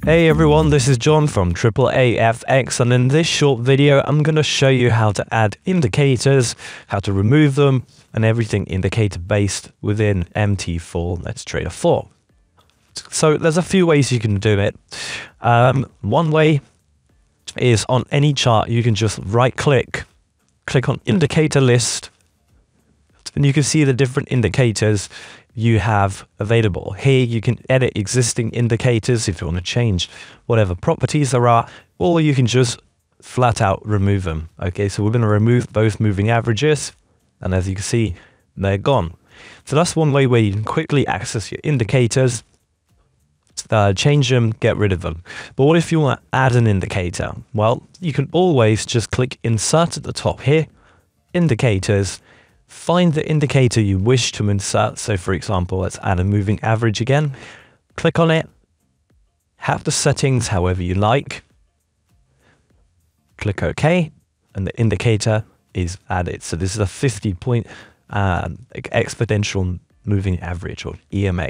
Hey everyone, this is John from AAAFx, and in this short video I'm going to show you how to add indicators, how to remove them, and everything indicator based within MT4 MetaTrader 4. So there's a few ways you can do it. One way is on any chart you can just right click on indicator list, and you can see the different indicators you have available. Here you can edit existing indicators if you want to change whatever properties there are, or you can just flat out remove them. Okay, so we're going to remove both moving averages, and as you can see, they're gone. So that's one way where you can quickly access your indicators, change them, get rid of them. But what if you want to add an indicator? Well, you can always just click insert at the top here, indicators, find the indicator you wish to insert. So for example, let's add a moving average again. Click on it, have the settings however you like, click OK, and the indicator is added. So this is a 50-point exponential moving average, or EMA.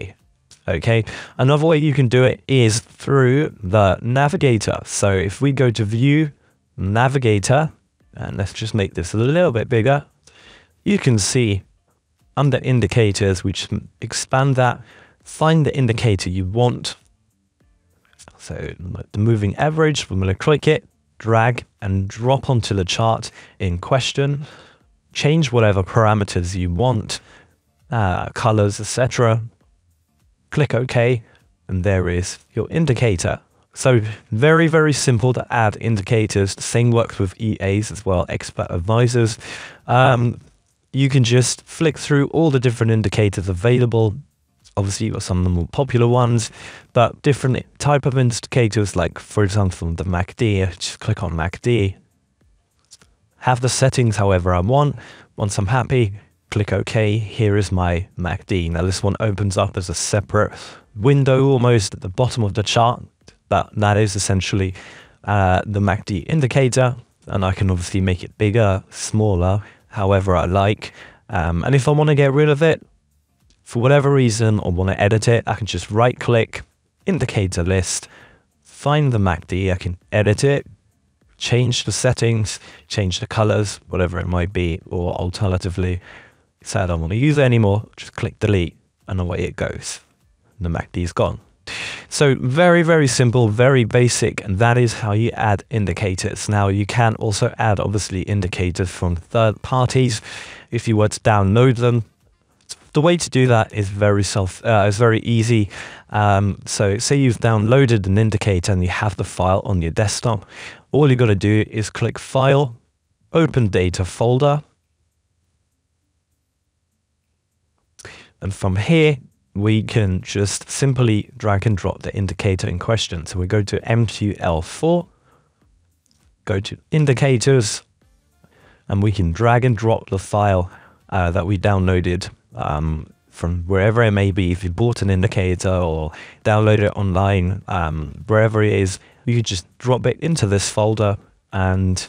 Okay, another way you can do it is through the navigator. So if we go to view navigator, and let's just make this a little bit bigger, you can see under indicators, we just expand that, find the indicator you want. So the moving average, we're going to click it, drag and drop onto the chart in question, change whatever parameters you want, colors, etc. Click OK, and there is your indicator. So very, very simple to add indicators. The same works with EAs as well, expert advisors. You can just flick through all the different indicators available. Obviously, you've got some of the more popular ones, but different type of indicators, like, for example, the MACD. Just click on MACD. Have the settings however I want. Once I'm happy, click OK. Here is my MACD. Now, this one opens up as a separate window almost at the bottom of the chart, but that is essentially the MACD indicator, and I can obviously make it bigger, smaller, however I like. And if I want to get rid of it for whatever reason, or want to edit it, I can just right click, indicator list, find the MACD, I can edit it, change the settings, change the colors, whatever it might be, or alternatively, say I don't want to use it anymore, just click delete, and away it goes. The MACD is gone. So very, very simple, very basic, and that is how you add indicators. Now you can also add obviously indicators from third parties if you were to download them. The way to do that is very easy. So say you've downloaded an indicator and you have the file on your desktop. All you got to do is click File, Open Data Folder, and from here we can just simply drag and drop the indicator in question. So we go to MT4, go to indicators, and we can drag and drop the file that we downloaded from wherever it may be. If you bought an indicator or download it online, wherever it is, you can just drop it into this folder and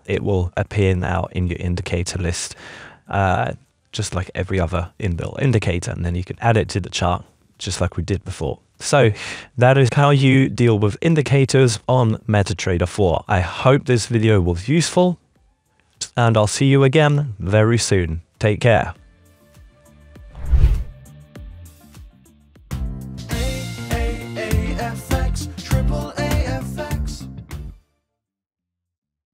it will appear now in your indicator list. Just like every other inbuilt indicator, and then you can add it to the chart just like we did before. So that is how you deal with indicators on MetaTrader 4. I hope this video was useful, and I'll see you again very soon. Take care.